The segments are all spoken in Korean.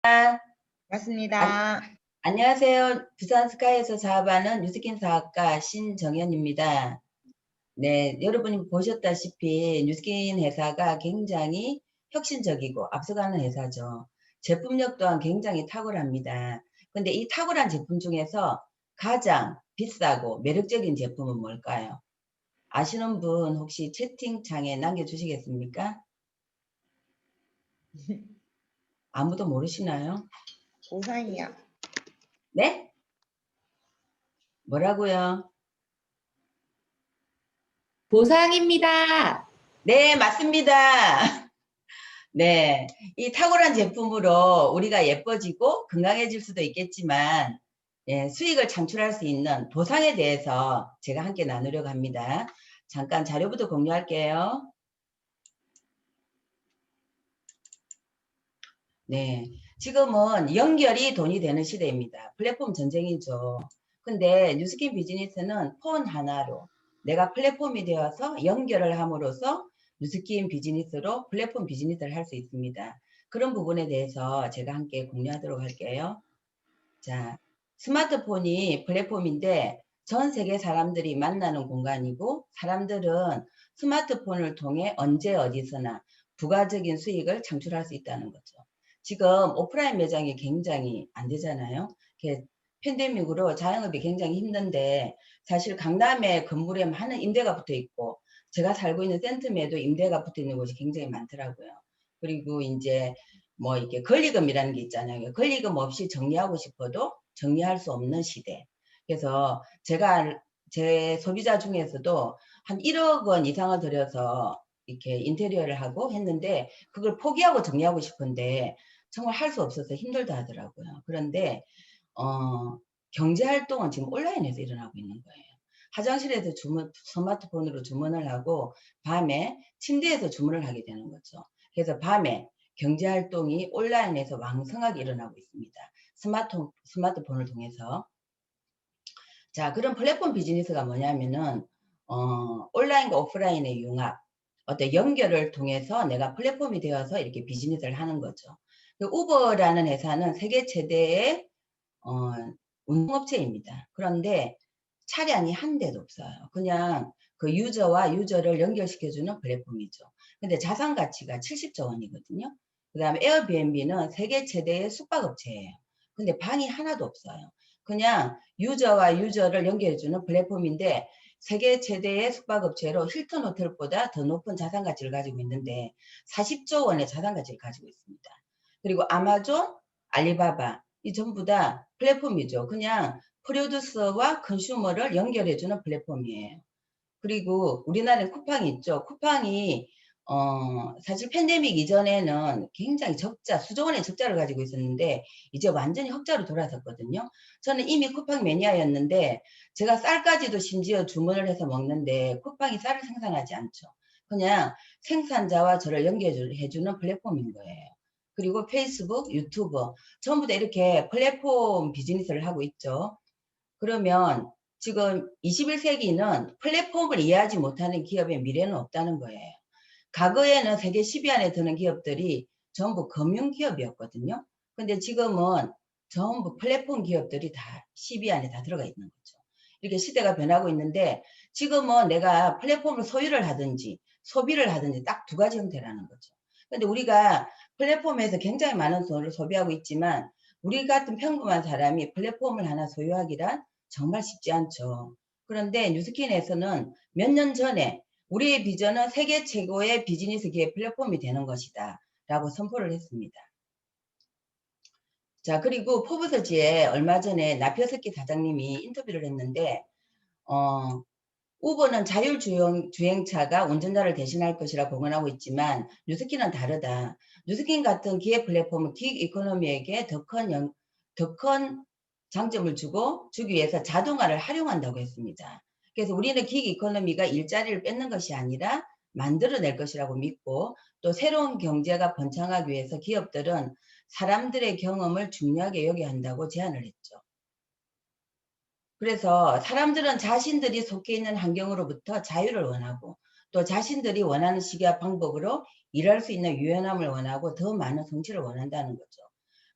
아, 맞습니다. 안녕하세요. 부산 스카이에서 사업하는 뉴스킨 사업가 신정현입니다. 네, 여러분이 보셨다시피 뉴스킨 회사가 굉장히 혁신적이고 앞서가는 회사죠. 제품력 또한 굉장히 탁월합니다. 근데 이 탁월한 제품 중에서 가장 비싸고 매력적인 제품은 뭘까요? 아시는 분 혹시 채팅창에 남겨주시겠습니까? 아무도 모르시나요? 보상이요. 네? 뭐라고요? 보상입니다. 네, 맞습니다. 네, 이 탁월한 제품으로 우리가 예뻐지고 건강해질 수도 있겠지만, 예, 수익을 창출할 수 있는 보상에 대해서 제가 함께 나누려고 합니다. 잠깐 자료부터 공유할게요. 네, 지금은 연결이 돈이 되는 시대입니다. 플랫폼 전쟁이죠. 근데 뉴스킨 비즈니스는 폰 하나로 내가 플랫폼이 되어서 연결을 함으로써 뉴스킨 비즈니스로 플랫폼 비즈니스를 할 수 있습니다. 그런 부분에 대해서 제가 함께 공유하도록 할게요. 자, 스마트폰이 플랫폼인데 전 세계 사람들이 만나는 공간이고, 사람들은 스마트폰을 통해 언제 어디서나 부가적인 수익을 창출할 수 있다는 거죠. 지금 오프라인 매장이 굉장히 안 되잖아요. 팬데믹으로 자영업이 굉장히 힘든데, 사실 강남에 건물에 많은 임대가 붙어 있고, 제가 살고 있는 센텀에도 임대가 붙어 있는 곳이 굉장히 많더라고요. 그리고 이제 뭐 이렇게 권리금이라는 게 있잖아요. 권리금 없이 정리하고 싶어도 정리할 수 없는 시대. 그래서 제가 제 소비자 중에서도 한 1억 원 이상을 들여서 이렇게 인테리어를 하고 했는데, 그걸 포기하고 정리하고 싶은데 정말 할 수 없어서 힘들다 하더라고요. 그런데 경제 활동은 지금 온라인에서 일어나고 있는 거예요. 화장실에서 스마트폰으로 주문을 하고 밤에 침대에서 주문을 하게 되는 거죠. 그래서 밤에 경제 활동이 온라인에서 왕성하게 일어나고 있습니다. 스마트폰을 통해서. 자, 그런 플랫폼 비즈니스가 뭐냐면은 온라인과 오프라인의 융합, 어떤 연결을 통해서 내가 플랫폼이 되어서 이렇게 비즈니스를 하는 거죠. 우버라는 회사는 세계 최대의 운송업체입니다. 그런데 차량이 한 대도 없어요. 그냥 그 유저와 유저를 연결시켜주는 플랫폼이죠. 근데 자산 가치가 70조 원이거든요. 그 다음에 에어비앤비는 세계 최대의 숙박업체예요. 근데 방이 하나도 없어요. 그냥 유저와 유저를 연결해주는 플랫폼인데, 세계 최대의 숙박업체로 힐튼 호텔보다 더 높은 자산 가치를 가지고 있는데 40조 원의 자산 가치를 가지고 있습니다. 그리고 아마존, 알리바바, 이 전부 다 플랫폼이죠. 그냥 프로듀서와 컨슈머를 연결해주는 플랫폼이에요. 그리고 우리나라에 쿠팡이 있죠. 쿠팡이 사실 팬데믹 이전에는 굉장히 수조 원의 적자를 가지고 있었는데 이제 완전히 흑자로 돌아섰거든요. 저는 이미 쿠팡 매니아였는데 제가 쌀까지도 심지어 주문을 해서 먹는데 쿠팡이 쌀을 생산하지 않죠. 그냥 생산자와 저를 연결해주는 플랫폼인 거예요. 그리고 페이스북, 유튜브 전부 다 이렇게 플랫폼 비즈니스를 하고 있죠. 그러면 지금 21세기는 플랫폼을 이해하지 못하는 기업의 미래는 없다는 거예요. 과거에는 세계 10위 안에 드는 기업들이 전부 금융기업이었거든요. 근데 지금은 전부 플랫폼 기업들이 다 10위 안에 다 들어가 있는 거죠. 이렇게 시대가 변하고 있는데, 지금은 내가 플랫폼을 소유를 하든지 소비를 하든지 딱 두 가지 형태라는 거죠. 근데 우리가 플랫폼에서 굉장히 많은 돈을 소비하고 있지만, 우리 같은 평범한 사람이 플랫폼을 하나 소유하기란 정말 쉽지 않죠. 그런데 뉴스킨에서는 몇 년 전에 우리의 비전은 세계 최고의 비즈니스 기업 플랫폼이 되는 것이다 라고 선포를 했습니다. 자, 그리고 포브스지에 얼마 전에 나피어스키 사장님이 인터뷰를 했는데 우버는 자율주행차가 운전자를 대신할 것이라 공언하고 있지만 뉴스킨은 다르다. 뉴스킨 같은 기업 플랫폼은 긱 이코노미에게 더 큰 장점을 주기 위해서 자동화를 활용한다고 했습니다. 그래서 우리는 긱 이코노미가 일자리를 뺏는 것이 아니라 만들어낼 것이라고 믿고, 또 새로운 경제가 번창하기 위해서 기업들은 사람들의 경험을 중요하게 여겨야 한다고 제안을 했죠. 그래서 사람들은 자신들이 속해 있는 환경으로부터 자유를 원하고, 또 자신들이 원하는 시기와 방법으로 일할 수 있는 유연함을 원하고 더 많은 성취를 원한다는 거죠.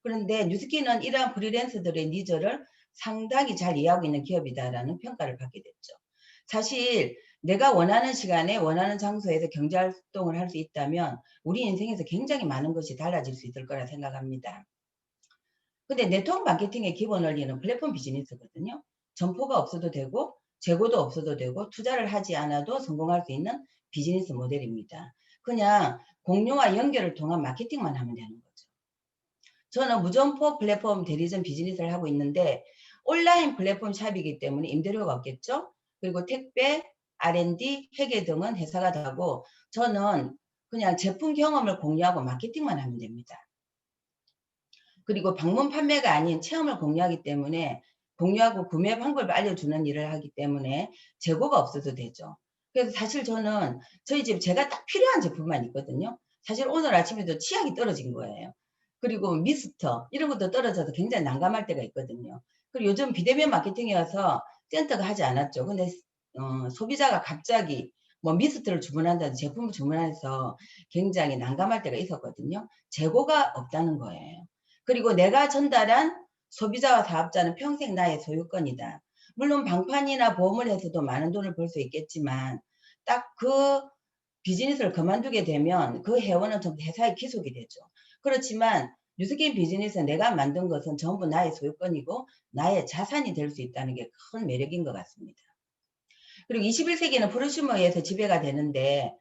그런데 뉴스키는 이러한 프리랜서들의 니즈를 상당히 잘 이해하고 있는 기업이다라는 평가를 받게 됐죠. 사실 내가 원하는 시간에 원하는 장소에서 경제활동을 할 수 있다면 우리 인생에서 굉장히 많은 것이 달라질 수 있을 거라 생각합니다. 근데 네트워크 마케팅의 기본 원리는 플랫폼 비즈니스거든요. 점포가 없어도 되고 재고도 없어도 되고 투자를 하지 않아도 성공할 수 있는 비즈니스 모델입니다. 그냥 공유와 연결을 통한 마케팅만 하면 되는 거죠. 저는 무점포 플랫폼 대리점 비즈니스를 하고 있는데 온라인 플랫폼 샵이기 때문에 임대료가 없겠죠. 그리고 택배, R&D, 회계 등은 회사가 다고 저는 그냥 제품 경험을 공유하고 마케팅만 하면 됩니다. 그리고 방문 판매가 아닌 체험을 공유하기 때문에 공유하고 구매 방법을 알려주는 일을 하기 때문에 재고가 없어도 되죠. 그래서 사실 저는 저희 집 제가 딱 필요한 제품만 있거든요. 사실 오늘 아침에도 치약이 떨어진 거예요. 그리고 미스터 이런 것도 떨어져서 굉장히 난감할 때가 있거든요. 그리고 요즘 비대면 마케팅이어서 센터가 하지 않았죠. 근데 소비자가 갑자기 뭐 미스트를 주문한다든지 제품을 주문해서 굉장히 난감할 때가 있었거든요. 재고가 없다는 거예요. 그리고 내가 전달한 소비자와 사업자는 평생 나의 소유권이다. 물론 방판이나 보험을 해서도 많은 돈을 벌 수 있겠지만 딱 그 비즈니스를 그만두게 되면 그 회원은 전부 회사의 귀속이 되죠. 그렇지만 뉴스게임 비즈니스는 내가 만든 것은 전부 나의 소유권이고 나의 자산이 될 수 있다는 게 큰 매력인 것 같습니다. 그리고 21세기는 프로슈머에 의해서 지배가 되는데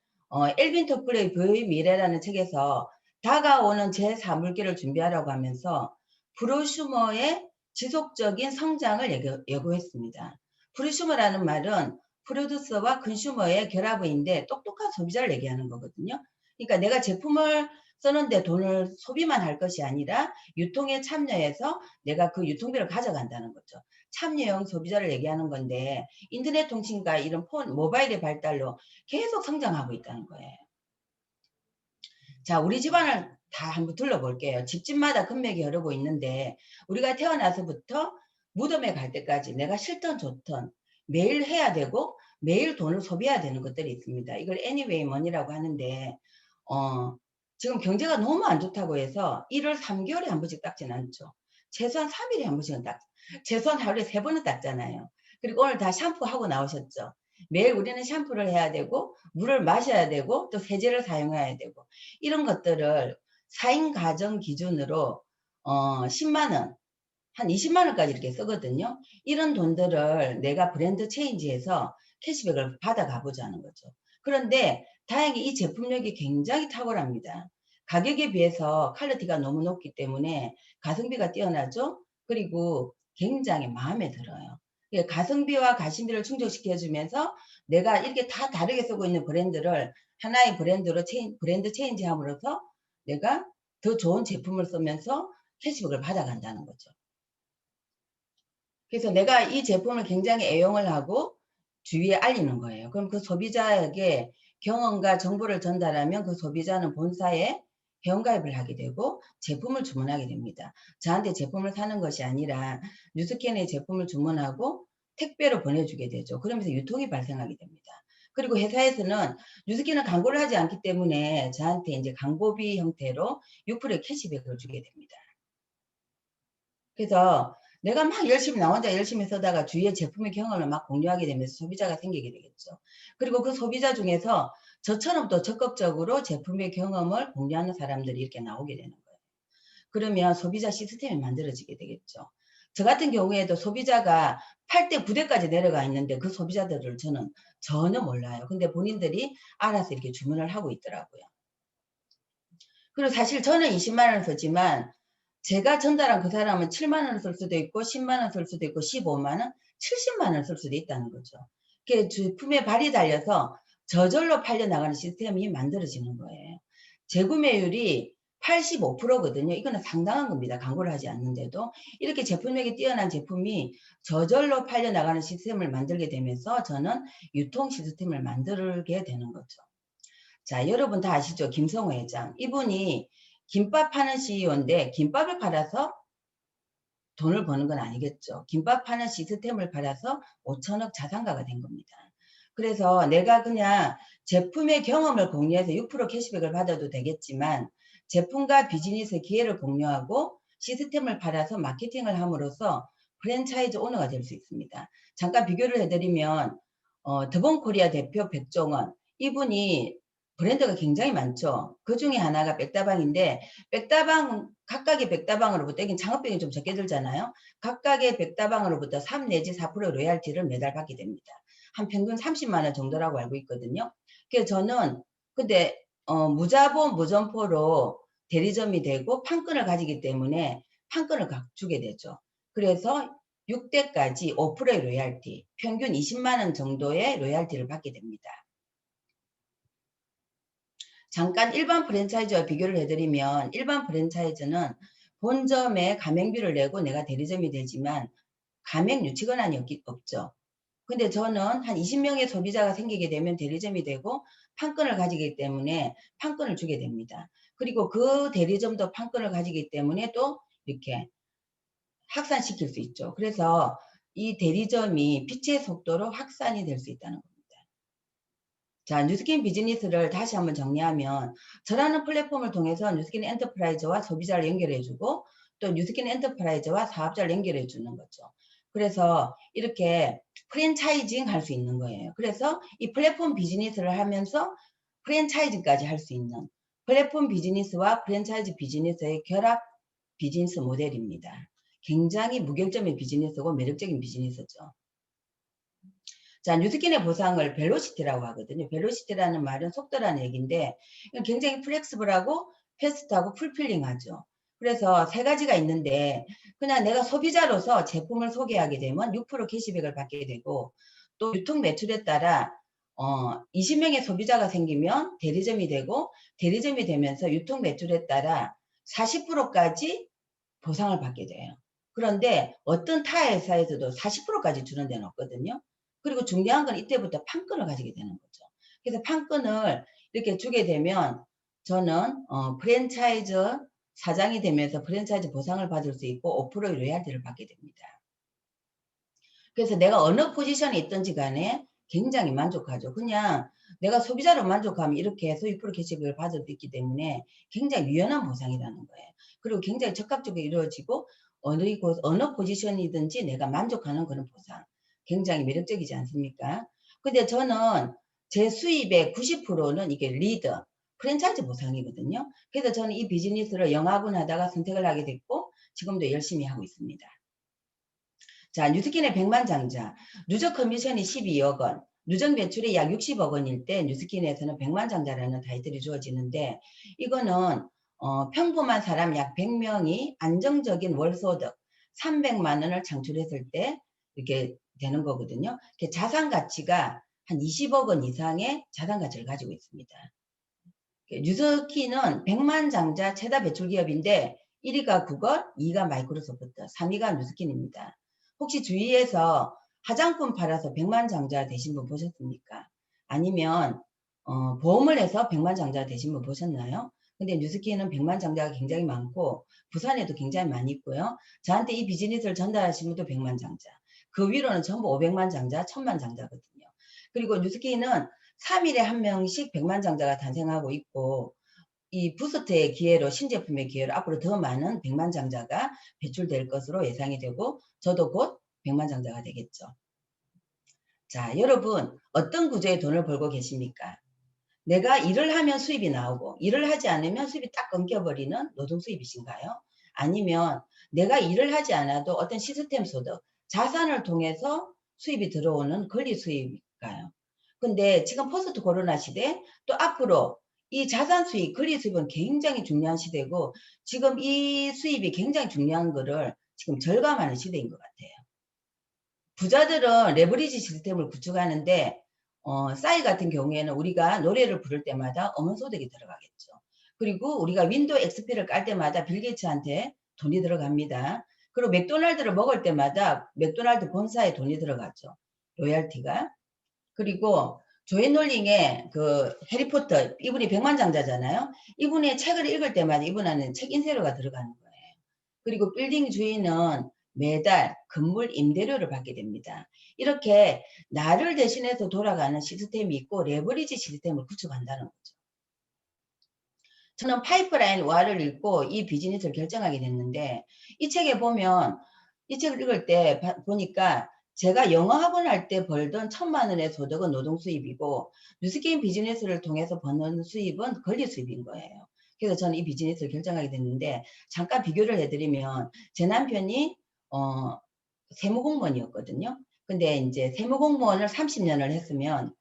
엘빈 토플의 부의 미래라는 책에서 다가오는 제4물기를 준비하라고 하면서 프로슈머의 지속적인 성장을 예고했습니다. 프로슈머라는 말은 프로듀서와 컨슈머의 결합어인데 똑똑한 소비자를 얘기하는 거거든요. 그러니까 내가 제품을 쓰는데 돈을 소비만 할 것이 아니라 유통에 참여해서 내가 그 유통비를 가져간다는 거죠. 참여형 소비자를 얘기하는 건데 인터넷 통신과 이런 모바일의 발달로 계속 성장하고 있다는 거예요. 자, 우리 집안을 다 한번 둘러볼게요. 집집마다 금맥이 흐르고 있는데 우리가 태어나서부터 무덤에 갈 때까지 내가 싫던 좋던 매일 해야 되고 매일 돈을 소비해야 되는 것들이 있습니다. 이걸 anyway money라고 하는데 지금 경제가 너무 안 좋다고 해서 1월 3개월에 한 번씩 닦진 않죠. 최소한 3일에 한 번씩은 최소한 하루에 3번은 닦잖아요. 그리고 오늘 다 샴푸하고 나오셨죠. 매일 우리는 샴푸를 해야 되고 물을 마셔야 되고 또 세제를 사용해야 되고 이런 것들을 4인 가정 기준으로 10만 원, 한 20만 원까지 이렇게 쓰거든요. 이런 돈들을 내가 브랜드 체인지해서 캐시백을 받아가 보자는 거죠. 그런데 다행히 이 제품력이 굉장히 탁월합니다. 가격에 비해서 퀄리티가 너무 높기 때문에 가성비가 뛰어나죠. 그리고 굉장히 마음에 들어요. 가성비와 가심비를 충족시켜주면서 내가 이렇게 다 다르게 쓰고 있는 브랜드를 하나의 브랜드로 브랜드 체인지함으로써 내가 더 좋은 제품을 쓰면서 캐시백을 받아간다는 거죠. 그래서 내가 이 제품을 굉장히 애용을 하고 주위에 알리는 거예요. 그럼 그 소비자에게 경험과 정보를 전달하면 그 소비자는 본사에 회원가입을 하게 되고 제품을 주문하게 됩니다. 저한테 제품을 사는 것이 아니라 뉴스캔의 제품을 주문하고 택배로 보내주게 되죠. 그러면서 유통이 발생하게 됩니다. 그리고 회사에서는 뉴스캔은 광고를 하지 않기 때문에 저한테 이제 광고비 형태로 6%의 캐시백을 주게 됩니다. 그래서 내가 막 열심히 나 혼자 열심히 쓰다가 주위에 제품의 경험을 막 공유하게 되면서 소비자가 생기게 되겠죠. 그리고 그 소비자 중에서 저처럼 또 적극적으로 제품의 경험을 공유하는 사람들이 이렇게 나오게 되는 거예요. 그러면 소비자 시스템이 만들어지게 되겠죠. 저 같은 경우에도 소비자가 8대 9대까지 내려가 있는데 그 소비자들을 저는 전혀 몰라요. 근데 본인들이 알아서 이렇게 주문을 하고 있더라고요. 그리고 사실 저는 20만 원을 쓰지만 제가 전달한 그 사람은 7만 원을 쓸 수도 있고 10만 원 쓸 수도 있고 15만 원, 70만 원 쓸 수도 있다는 거죠. 그게 제품의 발이 달려서 저절로 팔려나가는 시스템이 만들어지는 거예요. 재구매율이 85%거든요. 이거는 상당한 겁니다. 광고를 하지 않는데도. 이렇게 제품력이 뛰어난 제품이 저절로 팔려나가는 시스템을 만들게 되면서 저는 유통 시스템을 만들게 되는 거죠. 자, 여러분 다 아시죠? 김성호 회장. 이분이 김밥 파는 CEO인데 김밥을 팔아서 돈을 버는 건 아니겠죠. 김밥 파는 시스템을 팔아서 5천억 자산가가 된 겁니다. 그래서 내가 그냥 제품의 경험을 공유해서 6% 캐시백을 받아도 되겠지만 제품과 비즈니스 기회를 공유하고 시스템을 팔아서 마케팅을 함으로써 프랜차이즈 오너가 될 수 있습니다. 잠깐 비교를 해드리면 더본코리아 대표 백종원, 이분이 브랜드가 굉장히 많죠. 그 중에 하나가 백다방인데, 각각의 백다방으로부터, 이게 창업비용이 좀 적게 들잖아요. 각각의 백다방으로부터 3 내지 4% 로얄티를 매달 받게 됩니다. 한 평균 30만 원 정도라고 알고 있거든요. 그래서 저는 근데 무자본 무점포로 대리점이 되고 판권을 가지기 때문에 판권을 주게 되죠. 그래서 6대까지 5%의 로얄티, 평균 20만 원 정도의 로얄티를 받게 됩니다. 잠깐 일반 프랜차이즈와 비교를 해드리면, 일반 프랜차이즈는 본점에 가맹비를 내고 내가 대리점이 되지만 가맹 유치 권한이 없죠. 근데 저는 한 20명의 소비자가 생기게 되면 대리점이 되고 판권을 가지기 때문에 판권을 주게 됩니다. 그리고 그 대리점도 판권을 가지기 때문에 또 이렇게 확산시킬 수 있죠. 그래서 이 대리점이 빛의 속도로 확산이 될 수 있다는 겁니다. 자, 뉴스킨 비즈니스를 다시 한번 정리하면, 저라는 플랫폼을 통해서 뉴스킨 엔터프라이즈와 소비자를 연결해주고 또 뉴스킨 엔터프라이즈와 사업자를 연결해주는 거죠. 그래서 이렇게 프랜차이징 할 수 있는 거예요. 그래서 이 플랫폼 비즈니스를 하면서 프랜차이즈까지 할 수 있는 플랫폼 비즈니스와 프랜차이즈 비즈니스의 결합 비즈니스 모델입니다. 굉장히 무결점의 비즈니스고 매력적인 비즈니스죠. 자, 뉴스킨의 보상을 벨로시티라고 하거든요. 벨로시티라는 말은 속도라는 얘기인데 굉장히 플렉스블하고 패스트하고 풀필링하죠. 그래서 세 가지가 있는데, 그냥 내가 소비자로서 제품을 소개하게 되면 6% 캐시백을 받게 되고, 또 유통 매출에 따라 20명의 소비자가 생기면 대리점이 되고, 대리점이 되면서 유통 매출에 따라 40%까지 보상을 받게 돼요. 그런데 어떤 타 회사에서도 40%까지 주는 데는 없거든요. 그리고 중요한 건 이때부터 판권을 가지게 되는 거죠. 그래서 판권을 이렇게 주게 되면 저는 프랜차이즈 사장이 되면서 프랜차이즈 보상을 받을 수 있고 5%의 로얄티를 받게 됩니다. 그래서 내가 어느 포지션에 있든지 간에 굉장히 만족하죠. 그냥 내가 소비자로 만족하면 이렇게 해서 6% 캐시백을 받을 수 있기 때문에 굉장히 유연한 보상이라는 거예요. 그리고 굉장히 적극적으로 이루어지고 어느 포지션이든지 내가 만족하는 그런 보상. 굉장히 매력적이지 않습니까? 근데 저는 제 수입의 90%는 이게 리더, 프랜차이즈 보상이거든요. 그래서 저는 이 비즈니스를 영업을 하다가 선택을 하게 됐고 지금도 열심히 하고 있습니다. 자, 뉴스킨의 백만장자, 누적 커미션이 12억 원, 누적 매출이 약 60억 원일 때 뉴스킨에서는 백만장자라는 타이틀이 주어지는데, 이거는 평범한 사람 약 100명이 안정적인 월소득 300만 원을 창출했을 때 이렇게 되는 거거든요. 자산 가치가 한 20억 원 이상의 자산 가치를 가지고 있습니다. 뉴스킨은 백만장자 최다 배출 기업인데 1위가 구글, 2위가 마이크로소프트, 3위가 뉴스킨입니다. 혹시 주위에서 화장품 팔아서 백만장자 되신 분 보셨습니까? 아니면 보험을 해서 백만장자 되신 분 보셨나요? 근데 뉴스킨은 백만장자가 굉장히 많고 부산에도 굉장히 많이 있고요. 저한테 이 비즈니스를 전달하신 분도 백만장자. 그 위로는 전부 500만장자, 1000만장자거든요. 그리고 뉴스킨은 3일에 한 명씩 백만장자가 탄생하고 있고, 이 부스트의 기회로, 신제품의 기회로 앞으로 더 많은 백만장자가 배출될 것으로 예상이 되고 저도 곧 백만장자가 되겠죠. 자, 여러분 어떤 구조의 돈을 벌고 계십니까? 내가 일을 하면 수입이 나오고 일을 하지 않으면 수입이 딱 끊겨버리는 노동 수입이신가요? 아니면 내가 일을 하지 않아도 어떤 시스템 소득, 자산을 통해서 수입이 들어오는 권리 수입일까요? 근데 지금 포스트 코로나 시대, 또 앞으로 이 자산 수입, 권리 수입은 굉장히 중요한 시대고 지금 이 수입이 굉장히 중요한 거를 지금 절감하는 시대인 것 같아요. 부자들은 레버리지 시스템을 구축하는데 싸이 같은 경우에는 우리가 노래를 부를 때마다 엄원소득이 들어가겠죠. 그리고 우리가 윈도우 XP를 깔 때마다 빌 게이츠한테 돈이 들어갑니다. 그리고 맥도날드를 먹을 때마다 맥도날드 본사에 돈이 들어가죠. 로얄티가. 그리고 조앤 롤링의 그 해리포터, 이분이 백만장자잖아요. 이분의 책을 읽을 때마다 이분한테는 책 인쇄료가 들어가는 거예요. 그리고 빌딩 주인은 매달 건물 임대료를 받게 됩니다. 이렇게 나를 대신해서 돌아가는 시스템이 있고 레버리지 시스템을 구축한다는 거죠. 저는 파이프라인와를 읽고 이 비즈니스를 결정하게 됐는데, 이 책에 보면, 이 책을 읽을 때 보니까 제가 영어 학원 할 때 벌던 1,000만 원의 소득은 노동 수입이고, 뉴스게임 비즈니스를 통해서 버는 수입은 권리 수입인 거예요. 그래서 저는 이 비즈니스를 결정하게 됐는데, 잠깐 비교를 해드리면, 제 남편이 세무공무원이었거든요. 근데 이제 세무공무원을 30년을 했으면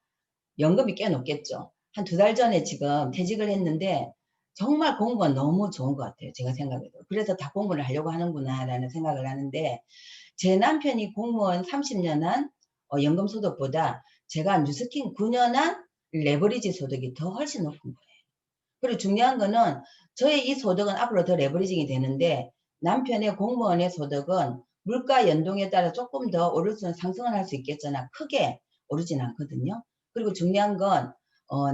연금이 꽤 높겠죠. 한 2달 전에 지금 퇴직을 했는데 정말 공부가 너무 좋은 것 같아요. 제가 생각해도. 그래서 다 공부를 하려고 하는구나 라는 생각을 하는데, 제 남편이 공무원 30년 한 연금 소득보다 제가 뉴스킹 9년 한 레버리지 소득이 더 훨씬 높은 거예요. 그리고 중요한 거는 저의 이 소득은 앞으로 더 레버리징이 되는데, 남편의 공무원의 소득은 물가 연동에 따라 조금 더 오를 수는 상승을 할 수 있겠잖아. 크게 오르진 않거든요. 그리고 중요한 건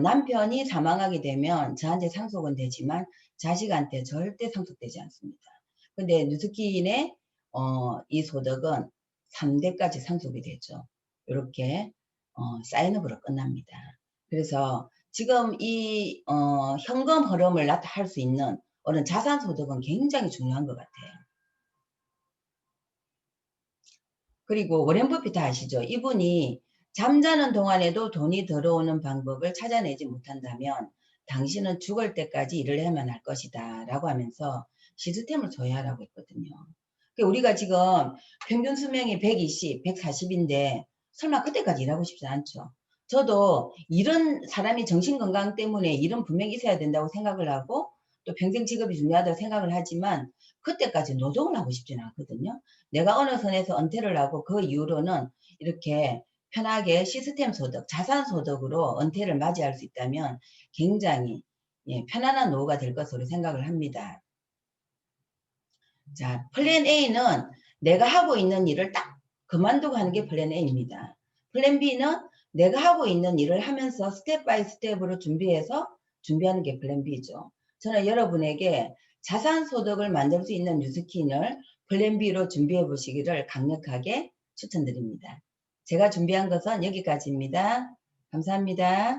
남편이 사망하게 되면 저한테 상속은 되지만 자식한테 절대 상속되지 않습니다. 근데 뉴스킨의 이 소득은 3대까지 상속이 되죠. 이렇게 사인업으로 끝납니다. 그래서 지금 이 현금 흐름을 나타낼 수 있는 어느 자산 소득은 굉장히 중요한 것 같아요. 그리고 워렌 버핏 아시죠? 이분이 잠자는 동안에도 돈이 들어오는 방법을 찾아내지 못한다면 당신은 죽을 때까지 일을 해야만 할 것이다 라고 하면서 시스템을 소유하라고 했거든요. 우리가 지금 평균 수명이 120, 140인데 설마 그때까지 일하고 싶지 않죠. 저도 이런 사람이 정신건강 때문에 일은 분명히 있어야 된다고 생각을 하고 또 평생 직업이 중요하다고 생각을 하지만 그때까지 노동을 하고 싶지는 않거든요. 내가 어느 선에서 은퇴를 하고 그 이후로는 이렇게 편하게 시스템 소득, 자산 소득으로 은퇴를 맞이할 수 있다면 굉장히 편안한 노후가 될 것으로 생각을 합니다. 자, 플랜 A는 내가 하고 있는 일을 딱 그만두고 하는 게 플랜 A입니다. 플랜 B는 내가 하고 있는 일을 하면서 스텝 바이 스텝으로 준비하는 게 플랜 B죠. 저는 여러분에게 자산 소득을 만들 수 있는 뉴스킨을 플랜 B로 준비해 보시기를 강력하게 추천드립니다. 제가 준비한 것은 여기까지입니다. 감사합니다.